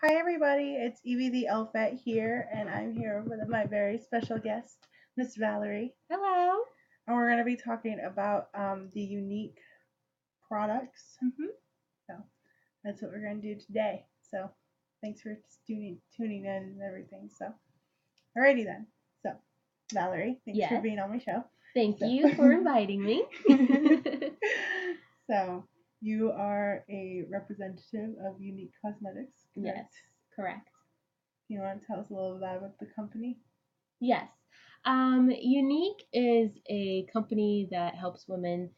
Hi everybody, it's Evie the Elfet here, and I'm here with my very special guest, Miss Valerie. Hello. And we're going to be talking about the Younique products. So that's what we're going to do today. So thanks for tuning in and everything. So, alrighty then. So, Valerie, thanks for Yes. being on my show. Thank So. you for inviting me. So, you are a representative of Younique Cosmetics, correct? Yes, correct. You want to tell us a little bit about the company? Yes. Younique is a company that helps women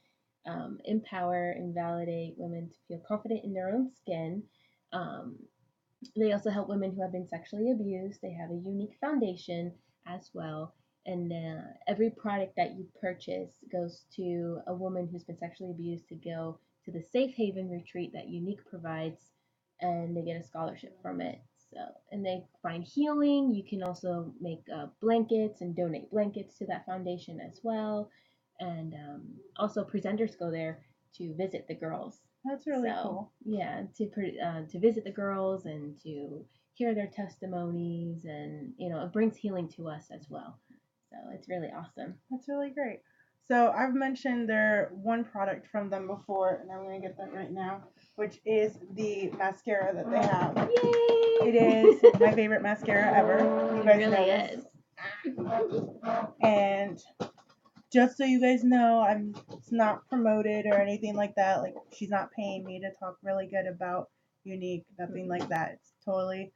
empower and validate women to feel confident in their own skin. Um, they also help women who have been sexually abused. They have a Younique foundation as well. And every product that you purchase goes to a woman who's been sexually abused to go to the safe haven retreat that Younique provides, and they get a scholarship from it. So, and they find healing. You can also make blankets and donate blankets to that foundation as well. And also, presenters go there to visit the girls. That's really cool. Yeah, to visit the girls and to hear their testimonies, and it brings healing to us as well. So it's really awesome. That's really great. So I've mentioned their one product from them before, and I'm going to get that right now, which is the mascara that they have. Yay! It is my favorite mascara ever. You guys It know really this. is. And just so you guys know, it's not promoted or anything like that. Like, she's not paying me to talk really good about Younique, nothing like that. It's totally,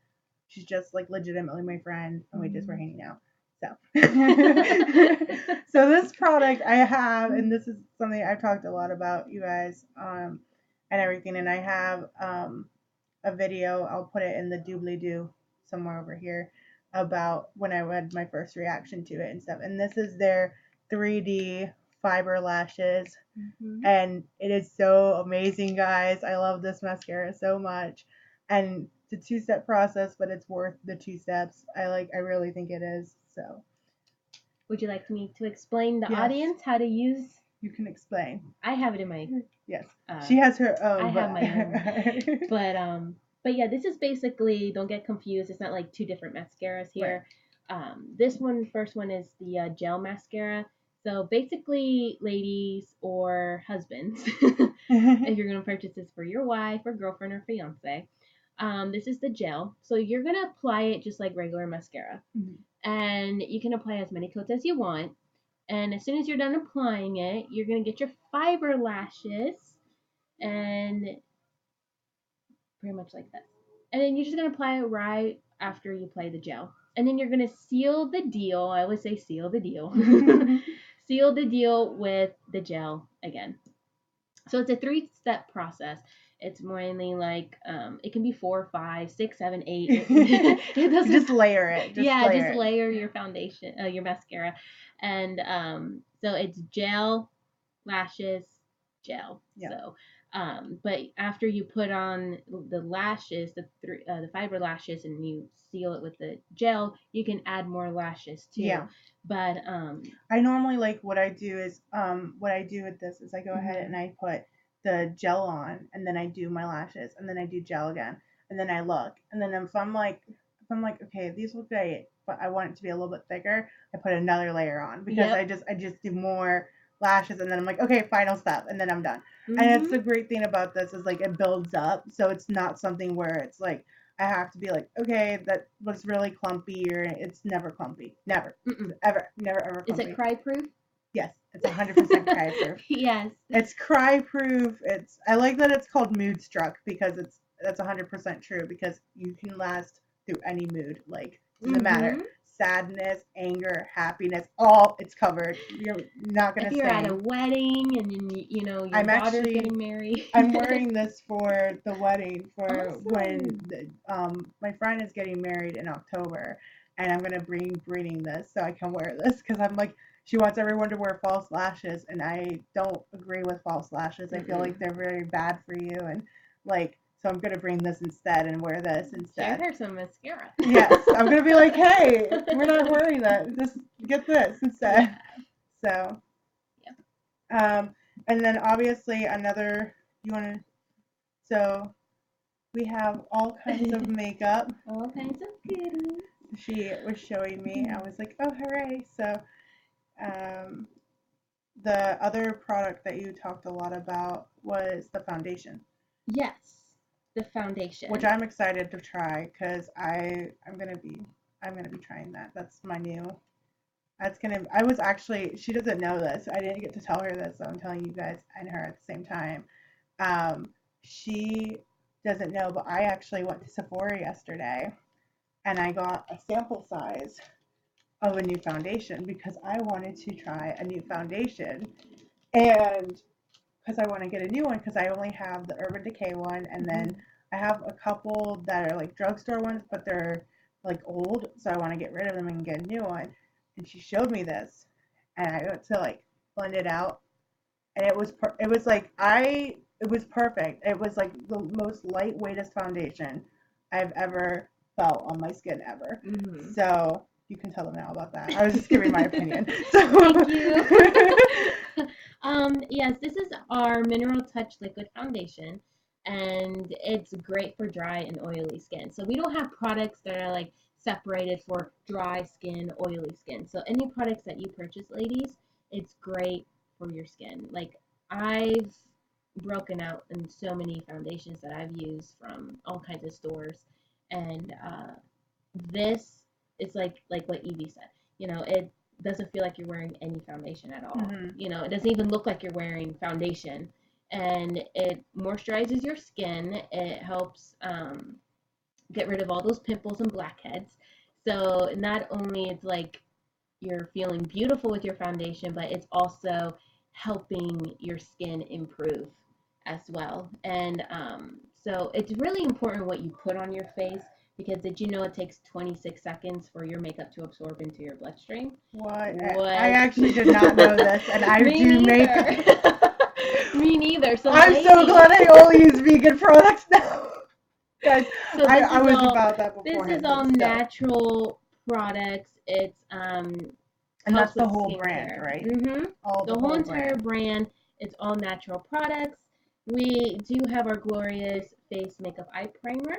she's just like legitimately my friend, and we just were hanging out. So, so this product I have, and this is something I've talked a lot about, you guys, and everything. And I have a video. I'll put it in the doobly doo somewhere over here about when I had my first reaction to it and stuff. And this is their 3D fiber lashes, and it is so amazing, guys. I love this mascara so much, and it's a two-step process, but it's worth the two steps. I really think it is. So, would you like me to explain the Yes. audience how to use? You can explain. I have it in my. Yes, she has her own. I have my own. But yeah, this is basically, don't get confused. It's not like two different mascaras here. Right. This first one is the gel mascara. So basically, ladies or husbands, if you're gonna purchase this for your wife or girlfriend or fiance, this is the gel. So you're gonna apply it just like regular mascara, and you can apply as many coats as you want. And as soon as you're done applying it, you're gonna get your fiber lashes, and pretty much like that. And then you're just gonna apply it right after you apply the gel. And then you're gonna seal the deal. I always say seal the deal. Seal the deal with the gel again. So it's a 3-step process. It's mainly like it can be 4, 5, 6, 7, 8. It doesn't just layer it. Just layer your foundation, your mascara, and so it's gel, lashes, gel. Yeah. So, but after you put on the lashes, the fiber lashes, and you seal it with the gel, you can add more lashes too. Yeah. But I normally, like, what I do with this is I go ahead and I put the gel on, and then I do my lashes, and then I do gel again, and then I look, and then if I'm like okay, these look great, but I want it to be a little bit thicker, I put another layer on, because I just do more lashes, and then I'm like, okay, final step, and then I'm done. And it's the great thing about this is, like, it builds up, so it's not something where it's like I have to be like, okay, that looks really clumpy, or it's never clumpy. Never. Ever. Never, ever clumpy. Is it cry proof? Yes, it's 100% cry proof. Yes. It's cry proof. I like that it's called mood struck, because that's 100% true, because you can last through any mood. Like, doesn't matter. Sadness, anger, happiness, all it's covered. You're not gonna. If you're at a wedding and your daughter's getting married. I'm wearing this for the wedding for when my friend is getting married in October, and I'm gonna bring this so I can wear this, because I'm like, she wants everyone to wear false lashes, and I don't agree with false lashes. I feel like they're very bad for you, and like, so I'm gonna bring this instead and wear this instead. Share her some mascara. Yes, I'm gonna be like, hey, we're not wearing that. Just get this instead. Yeah. So, yeah. And then obviously you wanna. So, we have all kinds of makeup. All kinds of goodies. She was showing me. I was like, oh, hooray. So, um, the other product that you talked a lot about was the foundation. Yes, the foundation. Which I'm excited to try because I'm gonna be trying that. That's my new. That's gonna. I was actually. She doesn't know this. I didn't get to tell her this, so I'm telling you guys and her at the same time. She doesn't know, but I actually went to Sephora yesterday and I got a sample size of a new foundation because I wanted to try a new foundation and because I want to get a new one because I only have the Urban Decay one and then I have a couple that are like drugstore ones, but they're like old, so I want to get rid of them and get a new one. And she showed me this, and I went to like blend it out, and it was like it was perfect. It was like the most lightweightest foundation I've ever felt on my skin ever. Mm-hmm. So you can tell them now about that. I was just giving my opinion. So Thank you. Yes, this is our Mineral Touch Liquid Foundation, and it's great for dry and oily skin. So we don't have products that are like separated for dry skin, oily skin. So any products that you purchase, ladies, it's great for your skin. Like I've broken out in so many foundations that I've used from all kinds of stores, and this is like what Evie said. It doesn't feel like you're wearing any foundation at all. mm-hmm. It doesn't even look like you're wearing foundation, and it moisturizes your skin. It helps get rid of all those pimples and blackheads. So not only it's like you're feeling beautiful with your foundation, but it's also helping your skin improve as well. And so it's really important what you put on your face because did you know it takes 26 seconds for your makeup to absorb into your bloodstream? What? I actually did not know this, and I do makeup. Me neither. So I'm so glad I only use vegan products now. Guys, so I was about that before. This is all natural products. It's and that's the whole brand, right? Mm-hmm. The whole entire brand. It's all natural products. We do have our glorious face makeup eye primer.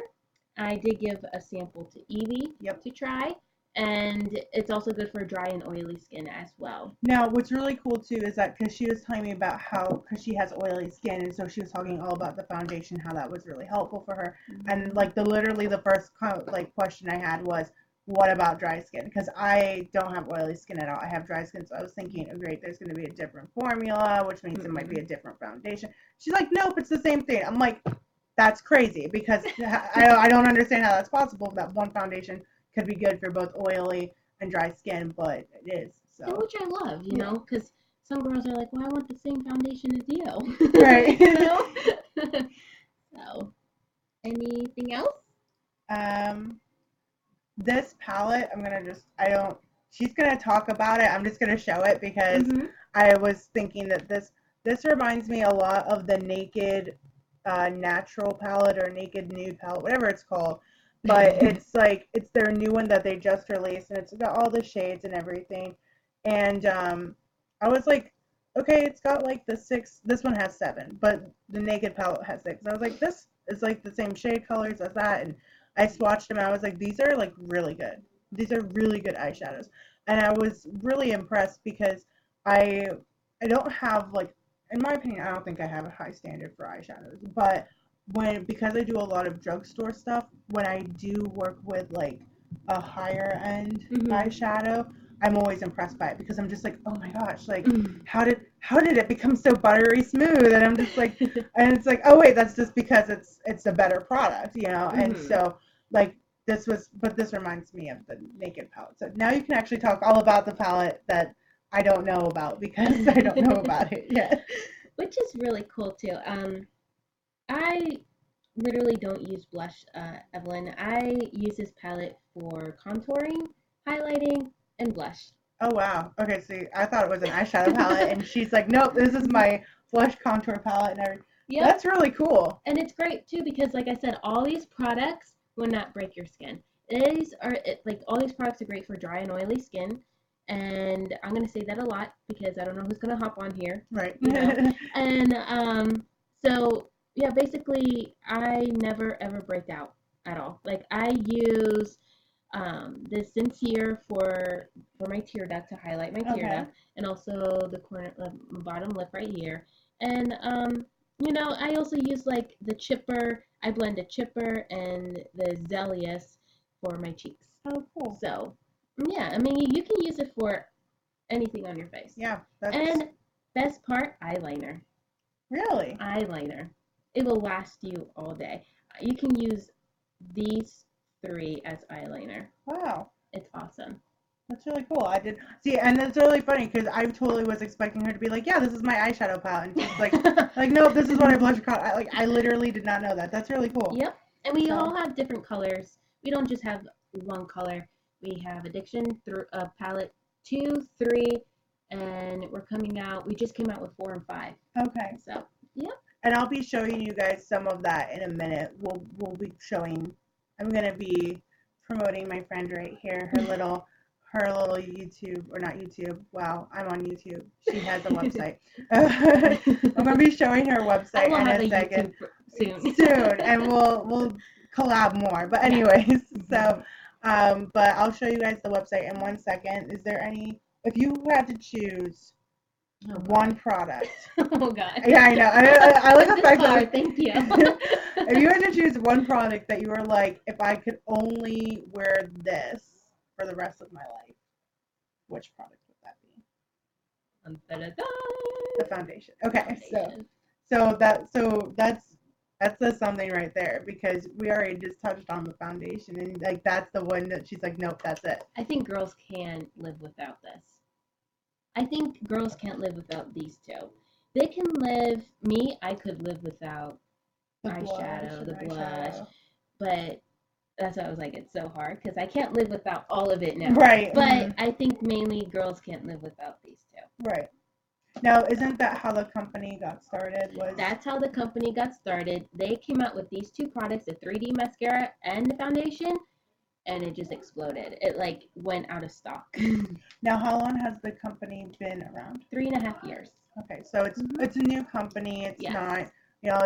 I did give a sample to Evie to try. And it's also good for dry and oily skin as well. Now, what's really cool too is that because she was telling me about how, because she has oily skin, and so she was talking all about the foundation, how that was really helpful for her. Mm-hmm. And like literally the first question I had was, what about dry skin? Because I don't have oily skin at all. I have dry skin, so I was thinking, oh great, there's going to be a different formula, which means it might be a different foundation. She's like, nope, it's the same thing. I'm like, that's crazy because I don't understand how that's possible. That one foundation could be good for both oily and dry skin, but it is. So. And which I love, you know, because some girls are like, well, I want the same foundation as you. Right. So, anything else? This palette, she's going to talk about it. I'm just going to show it because I was thinking that this reminds me a lot of the Naked Natural palette or Naked Nude palette, whatever it's called. But it's their new one that they just released, and it's got all the shades and everything. And I was like, okay, it's got like the 6. This one has 7, but the Naked palette has 6. I was like, this is like the same shade colors as that, and I swatched them. And I was like, these are like really good. These are really good eyeshadows, and I was really impressed because I don't have like, in my opinion, I don't think I have a high standard for eyeshadows, but because I do a lot of drugstore stuff, when I do work with like a higher end eyeshadow, I'm always impressed by it because I'm just like, oh my gosh, like how did it become so buttery smooth? And I'm just like, and it's like, oh wait, that's just because it's a better product, you know. And so like this reminds me of the Naked palette. So now you can actually talk all about the palette that I don't know about because I don't know about it yet. Which is really cool too. I literally don't use blush, Evelyn. I use this palette for contouring, highlighting, and blush. Oh wow. Okay, see, I thought it was an eyeshadow palette, and she's like, nope, this is my blush contour palette and everything. Yep. That's really cool. And it's great too because, like I said, all these products will not break your skin. All these products are great for dry and oily skin. And I'm gonna say that a lot because I don't know who's gonna hop on here. Right. You know? And so yeah, basically, I never ever break out at all. Like I use the sincere for my tear duct to highlight my tear Okay. duct, and also the corner, bottom lip right here. And I also use like the chipper. I blend a chipper and the Zelius for my cheeks. Oh, cool. So yeah, I mean you can use it for anything on your face. Yeah, that's And best part, eyeliner. really Eyeliner. It will last you all day. You can use these three as eyeliner. wow. It's awesome. That's really cool. I did see, and it's really funny because I totally was expecting her to be like, "Yeah, this is my eyeshadow palette," and she's like, "No, this is what I blush color." I literally did not know that. That's really cool. Yep. And we So all have different colors. We don't just have one color. We have Addiction through palette 2, 3, and we're coming out. We just came out with 4 and 5. okay, So yep. and I'll be showing you guys some of that in a minute. We'll be showing. I'm gonna be promoting my friend right here. Her little YouTube, or not YouTube. Wow, I'm on YouTube. She has a website. I'm gonna be showing her website I will in have a a second. YouTube soon. Soon, and we'll collab more. But anyways, so but I'll show you guys the website in 1 second. Is there any? If you had to choose Oh, one product. Oh God. Yeah, I know. I like the This fact far, that thank you. if you had to choose one product that you were like, if I could only wear this for the rest of my life, which product would that be? I'm better The foundation. Okay, so that says something right there because we already just touched on the foundation and like that's the one that she's like, nope, that's it. I think girls can live without this. I think girls can't live without these two. They can live. Me, I could live without The eyeshadow, the blush, eyeshadow. but that's why I was like, it's so hard because I can't live without all of it now. Right. But I think mainly girls can't live without these two. Right. Now, isn't that how the company got started? Was That's how the company got started. They came out with these two products, the 3D mascara and the foundation, and it just exploded. It like went out of stock. Now, how long has the company been around? 3.5 years. Okay, so it's a new company. It's Yes. not,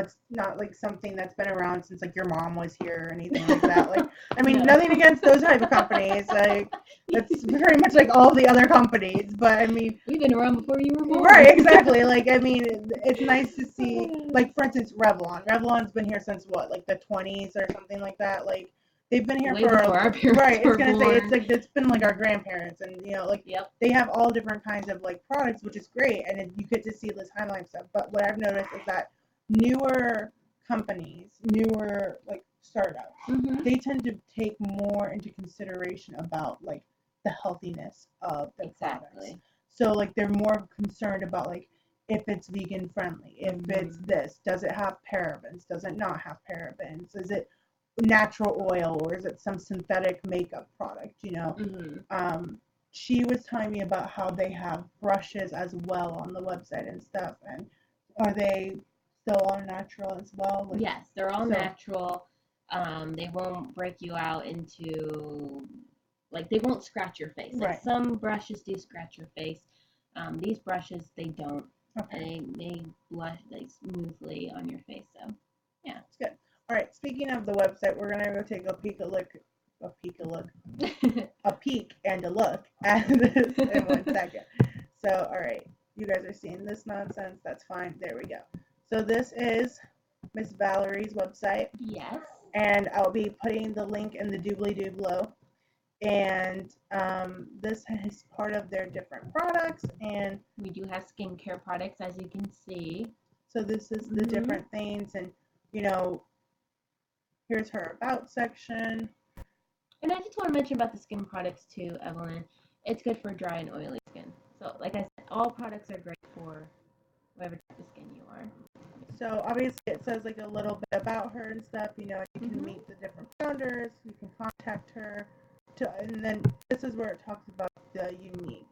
it's not like something that's been around since like your mom was here or anything like that. Like, I mean, No. nothing against those type of companies. Like, it's very much like all the other companies. But I mean, We've been around before you were born. right, exactly. Like, I mean, it's nice to see. Like, for instance, Revlon. Revlon's been here since what, like the 20s or something like that. Like, they've been here Way for before our parents right. It's were gonna say born. it's like it's been like our grandparents, and like Yep. they have all different kinds of like products, which is great, and you get to see the timeline stuff. But what I've noticed is that newer companies, newer like startups, they tend to take more into consideration about like the healthiness of their products. So like they're more concerned about like if it's vegan friendly, if it's this, does it have parabens, does it not have parabens, is it natural oil or is it some synthetic makeup product, she was telling me about how they have brushes as well on the website and stuff, and are they still all natural as well? Like, yes, they're all natural. They won't break you out into, like, they won't scratch your face. Like, some brushes do scratch your face. These brushes, they don't. Okay. They blush like smoothly on your face. So, yeah. It's good. All right. Speaking of the website, we're gonna go take a peek and a look at this in 1 second. So, all right, you guys are seeing this nonsense. That's fine. There we go. So this is Miss Valerie's website. Yes. And I'll be putting the link in the doobly-doo below. And this is part of their different products. And we do have skincare products, as you can see. So this is the different things. And, here's her about section. And I just want to mention about the skin products too, Evelyn. It's good for dry and oily skin. So, like I said, all products are great for whatever type of skin you are. So obviously it says like a little bit about her and stuff. You can meet the different founders. You can contact her. And then this is where it talks about the Younique,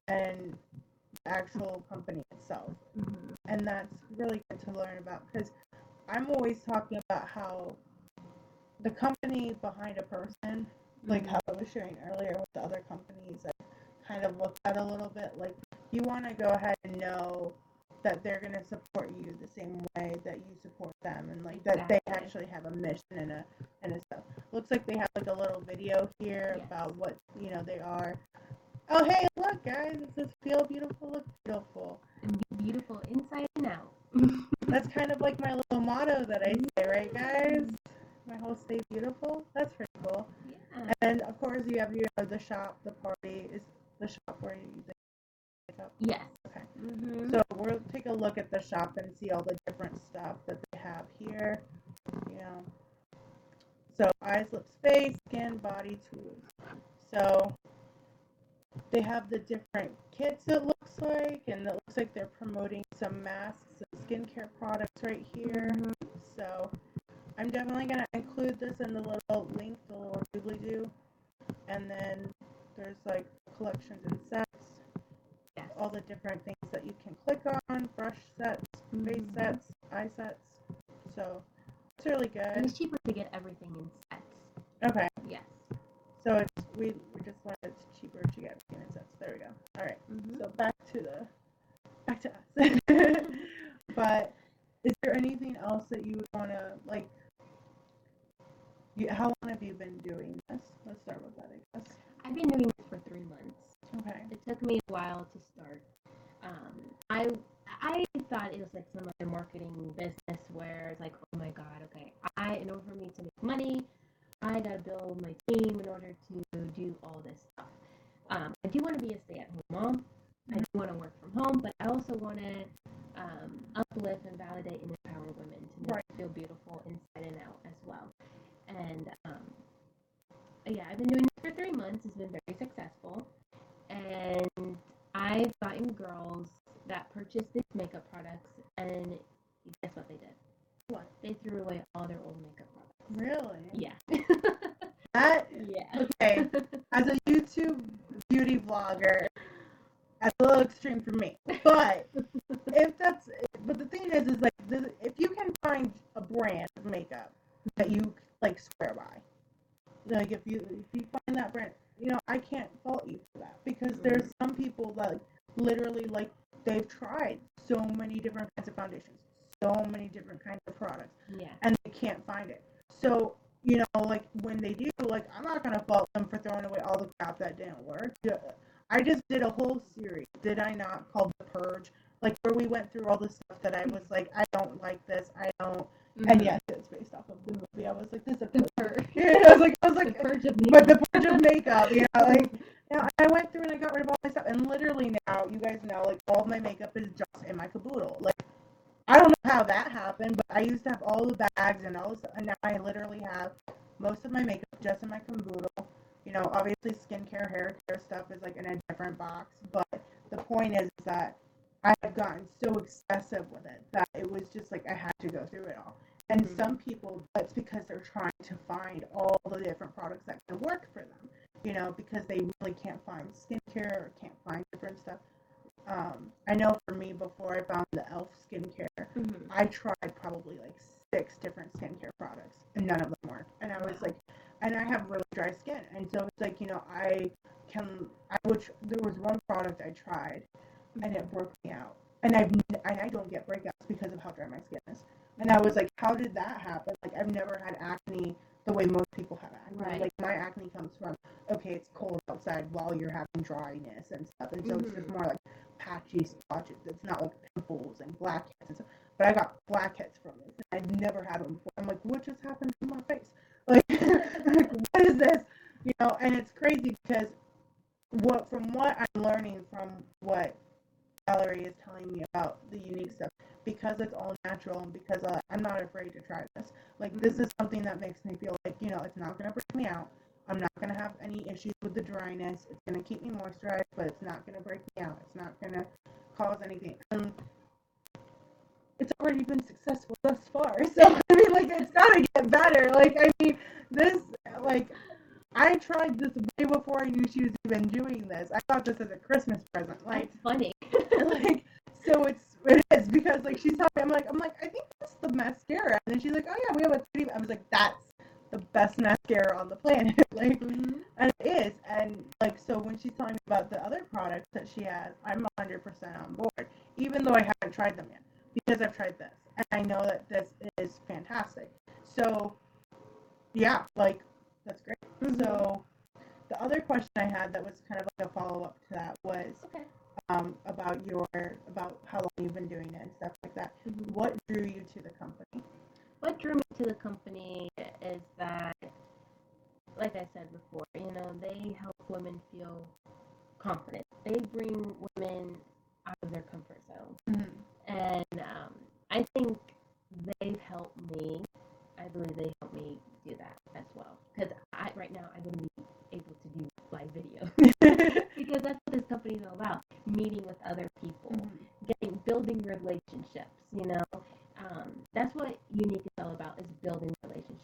and the actual company itself. And that's really good to learn about because I'm always talking about how the company behind a person, like how I was sharing earlier with the other companies, I kind of looked at a little bit. Like, you want to go ahead and know that they're gonna support you the same way that you support them, and like that they actually have a mission and a stuff. Looks like they have like a little video here about what they are. Oh hey, look guys, it says feel beautiful, look beautiful. And be beautiful inside and out. That's kind of like my little motto that I say, right guys? My whole stay beautiful. That's pretty cool. Yeah. And of course you have the shop, the party is the shop where you makeup. Yes. Okay. So we'll take a look at the shop and see all the different stuff that they have here. So eyes, lips, face, skin, body, tools. So they have the different kits, it looks like, and it looks like they're promoting some masks and skincare products right here. So I'm definitely going to include this in the little link, the little doobly-doo. And then there's like collections and sets, all the different things that you can click on, brush sets, face sets, eye sets. So it's really good. And it's cheaper to get everything in sets. Okay. Yes. So it's we just learned it's cheaper to get everything in sets. There we go. All right. So back to us. But is there anything else that you would want to like? How long have you been doing this? Let's start with that, I guess. I've been doing this for 3 months. Okay. It took me a while to start. I thought it was like some other marketing business where it's like, oh my god, okay, in order for me to make money, I gotta build my team in order to do all this stuff. I do want to be a stay-at-home mom. I do want to work from home, but I also want to uplift and validate and empower women to make them feel beautiful inside and out as well. And yeah, I've been doing this for 3 months. It's been very successful. And I've gotten girls that purchased these makeup products, and guess what they did? What? They threw away all their old makeup products. Really? Yeah. Okay. As a YouTube beauty vlogger, that's a little extreme for me. But but the thing is like, if you can find a brand of makeup that you like swear by, like if you find that brand, I can't fault you for that, because there's some people that like, literally like they've tried so many different kinds of foundations, so many different kinds of products, and they can't find it. So like when they do, like I'm not gonna fault them for throwing away all the crap that didn't work. I just did a whole series, did I not, called The Purge, like where we went through all the stuff that I was like, I don't like this, I don't. And yes, it's based off of the movie. I was like, this is a purge. I was like, the purge of makeup. But the purge of makeup, like, I went through and I got rid of all my stuff, and literally now, you guys know, like, all of my makeup is just in my caboodle. Like, I don't know how that happened, but I used to have all the bags and all this stuff, and now I literally have most of my makeup just in my caboodle. Obviously skincare, hair care stuff is like in a different box, but the point is that I have gotten so excessive with it that it was just like I had to go through it all. And some people, that's because they're trying to find all the different products that can work for them, because they really can't find skincare or can't find different stuff. I know for me, before I found the e.l.f. skincare, I tried probably like 6 different skincare products, and none of them worked. And I was like, and I have really dry skin, and so it's like, there was one product I tried, and it broke me out. And I don't get breakouts because of how dry my skin is. And I was like, how did that happen? Like, I've never had acne the way most people have acne. Right. Like, my acne comes from, okay, it's cold outside while you're having dryness and stuff. And so it's just more like patchy spotches. It's not like pimples and blackheads and stuff. But I got blackheads from it. And I'd never had them before. I'm like, what just happened to my face? Like, what is this? And it's crazy because from what I'm learning from what Valerie is telling me about the Younique stuff, because it's all natural and because I'm not afraid to try this. Like, this is something that makes me feel like, it's not going to break me out. I'm not going to have any issues with the dryness. It's going to keep me moisturized, but it's not going to break me out. It's not going to cause anything. And it's already been successful thus far. So, I mean, like, it's got to get better. Like, I mean, this, like, I tried this way before I knew she was even doing this. I thought this as a Christmas present. Like, it's funny. Like, so it is, because like she's telling me, I'm like, I think that's the mascara, and then she's like, oh yeah, we have a 3D. I was like, that's the best mascara on the planet. Like, and it is. And like, so when she's telling me about the other products that she has, I'm 100% on board. even though I haven't tried them yet, because I've tried this and I know that this is fantastic. So yeah, like that's great. Mm-hmm. So the other question I had that was kind of like a follow up to that was Okay. about how long you've been doing it and stuff like that. Mm-hmm. What drew you to the company? What drew me to the company is that, like I said before, they help women feel confident. They bring women out of their comfort zone. Mm-hmm. And I think they've helped me. I believe they helped me do that as well. Because right now I wouldn't be able to do live video. Because that's what this company is all about. Meeting with other people. Mm-hmm. Building relationships, That's what Younique is all about, is building relationships.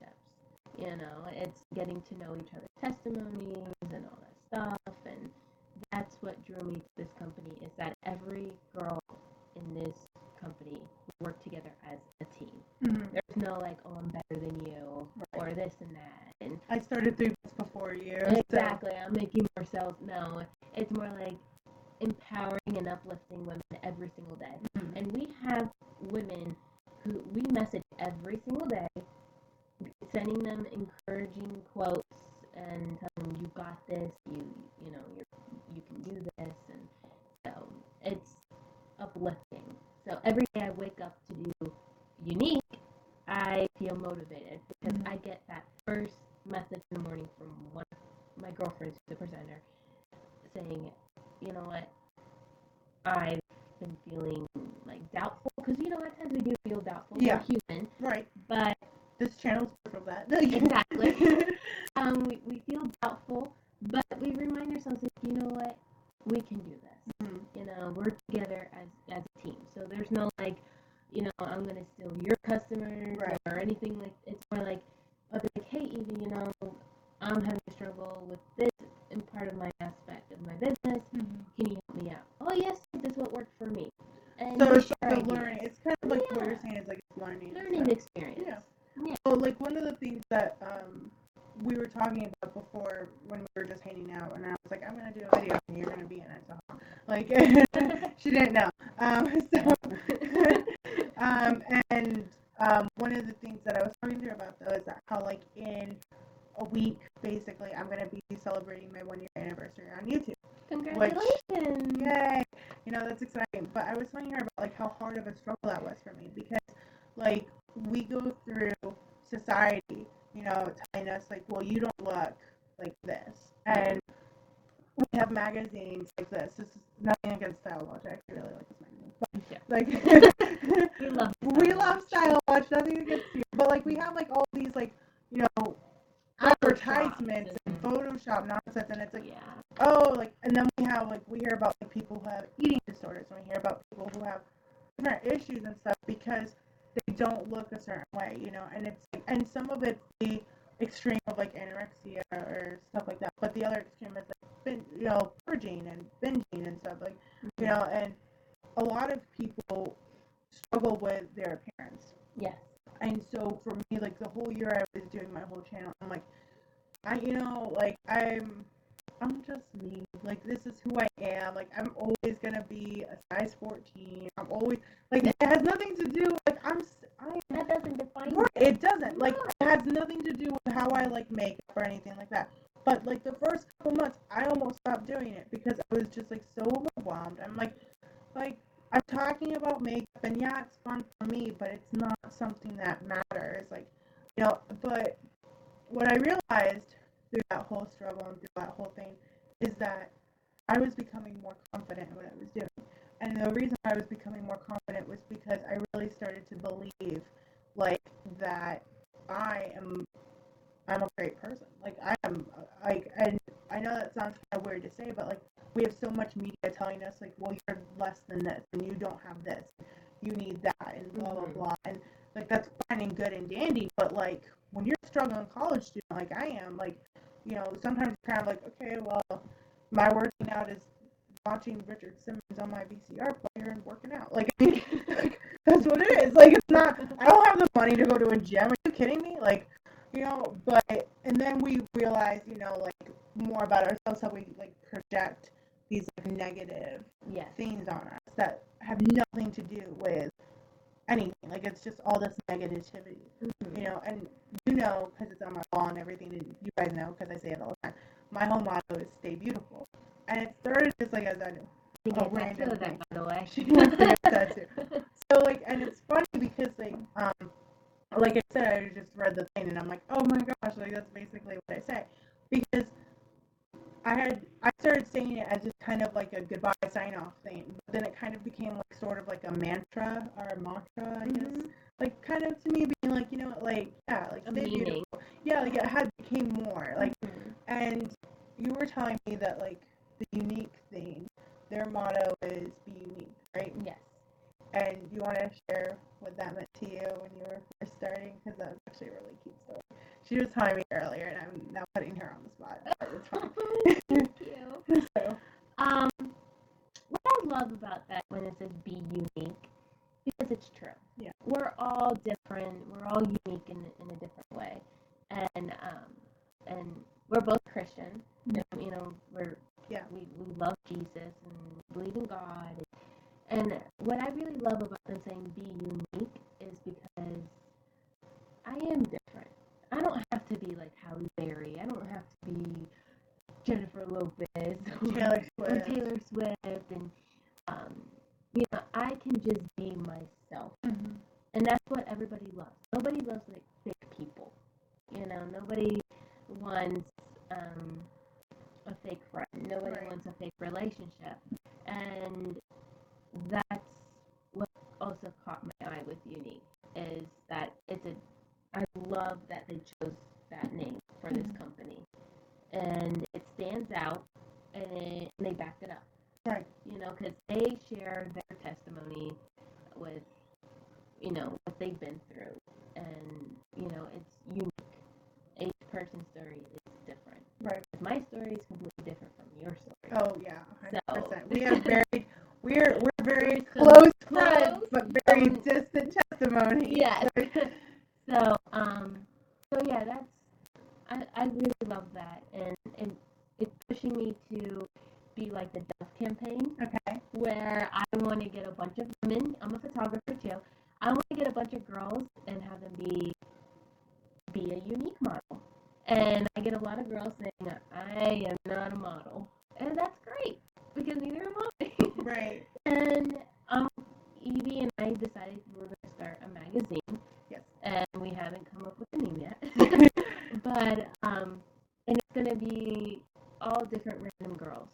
It's getting to know each other's testimonies and all that stuff. And that's what drew me to this company, is that every girl in this company work together as a team. Mm-hmm. There's no like, oh, I'm better than you, right, or this and that. And I started doing this before you. Exactly. So. I'm making more sales. No, it's more like empowering and uplifting women every single day. Mm-hmm. And we have women who we message every single day, sending them encouraging quotes and telling them, you got this, you can do this. And so it's uplifting. So every day I wake up to do Younique, I feel motivated because I get that first message in the morning from one of my girlfriends, who's a presenter, saying, you know what, I've been feeling like doubtful, because at times we do feel doubtful. Yeah. We're human, right? But this channel's proof of that. Exactly. We feel doubtful, but we remind ourselves that, you know what, we can do this. Mm-hmm. We're together as a team. So there's no like, I'm gonna steal your customers, right, or anything like. It's more like, I'll be like, hey, Evie, I'm having a struggle with this in part of my aspect of my business. Mm-hmm. Can you help me out? Oh yes, this is what worked for me. And so it's like the learning. It's kind of like what you're saying is like learning experience. Yeah. So like one of the things that we were talking about before when we were just hanging out, and I was like, I'm gonna do a video and you're gonna be in it. So like she didn't know. One of the things that I was talking to her about though is that how like in a week basically I'm gonna be celebrating my 1-year anniversary on YouTube. Congratulations! Yay! That's exciting. But I was telling her about like how hard of a struggle that was for me, because like we go through society, telling us like, well, you don't look like this, and we have magazines like this. This is nothing against Style Watch. I actually really like this magazine. But, like we love Style Watch. Nothing against you, but like we have like all these like advertisements and Photoshop nonsense, and it's like, oh, like, and then we hear about like people who have eating disorders, and we hear about people who have different issues and stuff because they don't look a certain way, and it's like, and some of it's the extreme of like anorexia or stuff like that, but the other extreme is like purging and binging and stuff, like, and a lot of people struggle with their appearance. Yes. And so for me, like the whole year I was doing my whole channel, I'm like, I'm just me. Like, this is who I am. Like, I'm always gonna be a size 14. I'm always like, it has nothing to do like that doesn't define you. It doesn't. Like, it has nothing to do with how I like makeup or anything like that. But like the first couple months, I almost stopped doing it because I was just like so overwhelmed. I'm like I'm talking about makeup, and yeah, it's fun for me, but it's not something that matters. Like, but what I realized through that whole struggle and through that whole thing is that I was becoming more confident in what I was doing. And the reason I was becoming more confident was because I really started to believe, like, that I'm a great person. Like, I am, like, and I know that sounds kind of weird to say, but like, we have so much media telling us like, well, you're less than this, and you don't have this, you need that, and blah blah blah, and like that's fine and good and dandy, but like when you're a struggling college student like I am, like, sometimes you're kind of like, okay, well, my working out is watching Richard Simmons on my VCR player and working out. Like, like that's what it is. Like, it's not. I don't have the money to go to a gym. Are you kidding me? Like, but and then we realize, like more about ourselves, how we like project these like negative Yes. things on us that have nothing to do with anything. Like it's just all this negativity, you know. And you know, because it's on my wall and everything, and you guys know because I say it all the time. My whole motto is "Stay beautiful," and it started just like as a random thing. By the way, She wants to get a tattoo. So like, and it's funny because like I said, I just read the thing and I'm like, oh my gosh, like that's basically what I say because I started saying it as just kind of like a goodbye sign off thing, but then it kind of became like sort of like a mantra or a mantra, I guess. Like kind of to me being like, you know, like yeah, like stay beautiful. Yeah, like it had became more like, and you were telling me that like the unique thing, their motto is be unique, right? Yes. And you want to share what that meant to you when you were first starting? Because that was actually a really cute story. She was telling me earlier, and I'm now putting her on the spot. But it's fine. Thank you. So, what I love about that when it says be unique, because it's true. Yeah. We're all different. We're all unique in a different way, and we're both Christian. You know, we love Jesus and believe in God. And what I really love about them saying be unique is because I am different. I don't have to be like Halle Berry. I don't have to be Jennifer Lopez or Taylor Swift. And, you know, I can just be myself. And that's what everybody loves. Nobody loves like fake people. You know, nobody wants a fake friend. Nobody wants a fake relationship. And that's what also caught my eye with Younique is that I love that they chose that name for this company, and it stands out, and they backed it up. Right. You know, because they share their testimony with, you know, what they've been through, and you know, it's unique. Each person's story is different. Right. My story is completely different from your story. Oh yeah, 100%. So We have we're very close friends, but very distant testimony. Yes. So yeah, I really love that, and it's pushing me to be like the Dove campaign. Okay. Where I want to get a bunch of women. I'm a photographer too. I want to get a bunch of girls and have them be a unique model. And I get a lot of girls saying I am not a model, and that's great because neither am I. Right. And Evie and I decided we were going to start a magazine. Yes. And we haven't come up with a name yet. But and it's going to be all different random girls.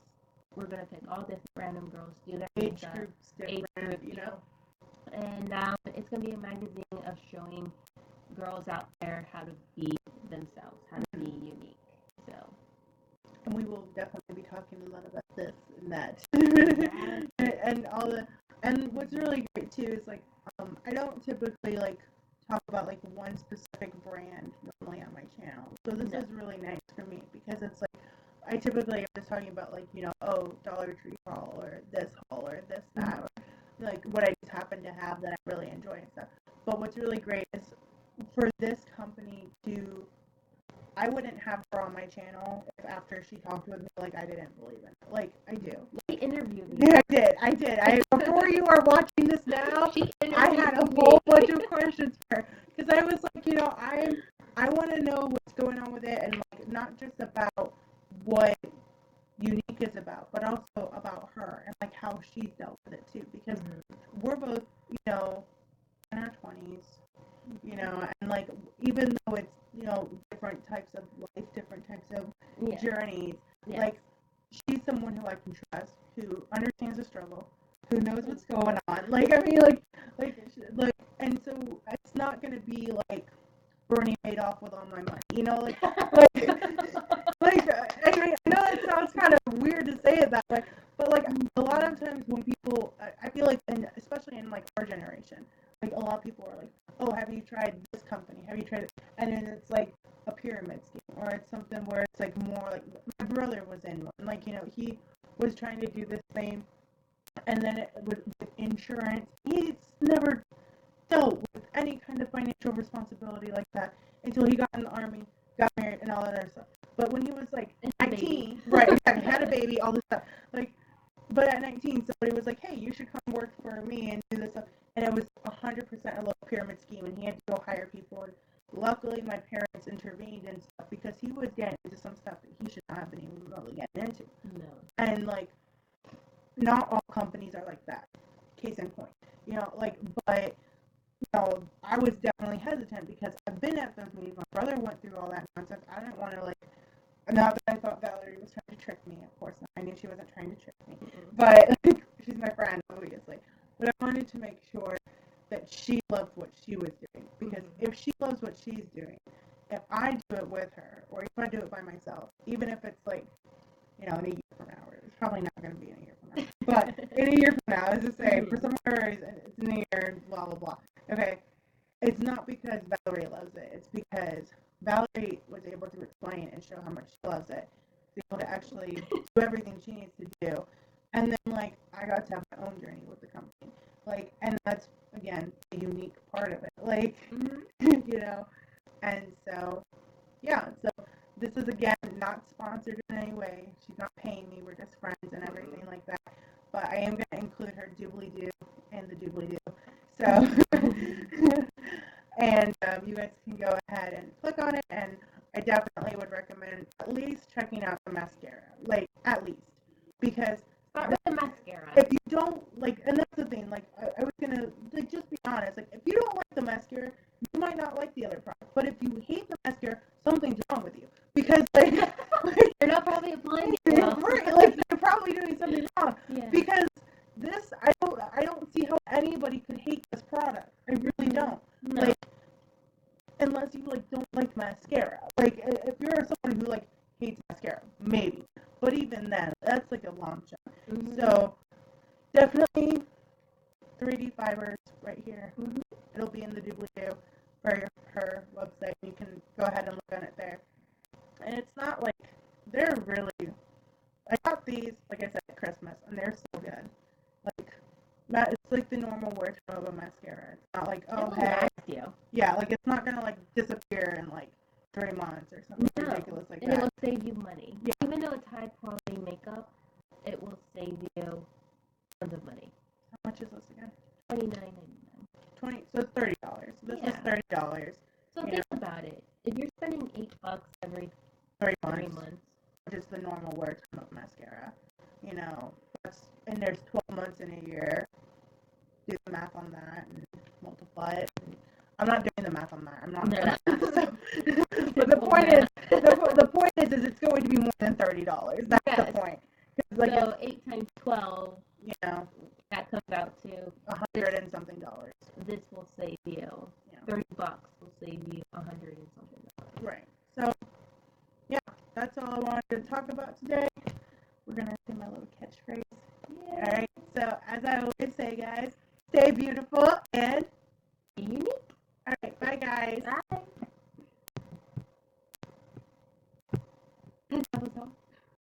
We're going to pick all different random girls, do their age groups, different, you know. And it's going to be a magazine of showing girls out there how to be themselves, how to be unique. So. And we will definitely be talking a lot about this and that, and all the. And what's really great too is like I don't typically like talk about like one specific brand normally on my channel, so this is really nice for me because it's like I typically am just talking about like, you know, oh, Dollar Tree haul or this haul or this that or like what I just happen to have that I really enjoy and stuff. But what's really great is for this company to, I wouldn't have her on my channel if after she talked with me, like, I didn't believe in it. Like, I do. She interviewed me. Yeah, I did. Before you are watching this now, I had a whole bunch of questions for her. Because I was like, you know, I want to know what's going on with it and, like, not just about what Younique is about, but also about her and, like, how she's dealt with it, too. Because we're both, you know, in our 20s, you know, and, like, even though it's, you know, different types of life, different types of journeys, like, she's someone who I can trust, who understands the struggle, who knows what's going on. Like, I mean, like, and so it's not going to be, like, Bernie Madoff with all my money, you know, like, I know it sounds kind of weird to say it that way, but, like, a lot of times when people, I feel like, and especially in, like, our generation, like, a lot of people are like, oh, have you tried this company? Have you tried it? And then it's, like, a pyramid scheme, or it's something where it's, like, more, like, my brother was in one, like, you know, he was trying to do this thing, and then with insurance, he's never dealt with any kind of financial responsibility like that until he got in the army, got married, and all that other stuff. But when he was like 19, right, had a baby, all this stuff. Like but at 19, somebody was like, hey, you should come work for me and do this stuff. And it was 100% a little pyramid scheme, and he had to go hire people. And luckily, my parents intervened and stuff because he was getting into some stuff that he should not have been even remotely getting into. No. And, like, not all companies are like that. Case in point. You know, like, but, you know, I was definitely hesitant because I've been at those meetings. My brother went through all that nonsense. I didn't want to, like, not that I thought Valerie was trying to trick me, of course not. I knew she wasn't trying to trick me. But she's my friend, obviously. But I wanted to make sure that she loved what she was doing. Because if she loves what she's doing, if I do it with her, or if I do it by myself, even if it's like, you know, in a year from now, it's probably not going to be in a year from now. But in a year from now, let's just say, for some reason, it's in a year, blah, blah, blah. Okay? It's not because Valerie loves it. It's because Valerie was able to explain and show how much she loves it. She's able to actually do everything she needs to do. And then, like, I got to have my own journey with the company. Like, and that's, again, the unique part of it. Like, you know, and so, yeah, so this is, again, not sponsored in any way. She's not paying me. We're just friends and everything like that. But I am going to include her doobly-doo and the doobly-doo. So, and you guys can go ahead and click on it, and I definitely would recommend at least checking out the mascara, like, at least, because start with the mascara. If you don't, like, and that's the thing, like, I was gonna, like, just be honest, like, if you don't like the mascara, you might not like the other product, but if you hate the mascara, something's wrong with you, because, like, you're not probably applying it well. Like, you're probably doing something wrong, yeah. Because this, I don't see how anybody could hate this product. I really don't. No. Like, unless you, like, don't like mascara. Like, if you're someone who, like, hates mascara, maybe. But even then, that's, like, a long shot. So, definitely 3D fibers right here. It'll be in the doobly-doo for her website. You can go ahead and look on it there. And it's not, like, they're really, I got these, like I said, at Christmas, and they're so good. Like, it's like the normal wear time of a mascara. It's not like, oh, hey. Yeah, like, it's not going to, like, disappear in, like, 3 months or something ridiculous like and that. And it will save you money. Yeah. Even though it's high-quality makeup, it will save you tons of money. How much is this again? $29.99. So it's $30. This is $30. So think about it. If you're spending $8 every 3 months, which is the normal wear time of mascara, you know, and there's 12 months in a year. Do the math on that and multiply it. I'm not doing the math on that. I'm not good at math. So. But the point is it's going to be more than $30. That's the point. Like, so 8 times 12, you know, that comes out to $100 and something. This will save you $30 will save you $100 and something. Right. So, yeah, that's all I wanted to talk about today. We're gonna do my little catchphrase. Yeah. All right. So, as I always say, guys, stay beautiful and be unique. All right. Bye, guys. Bye.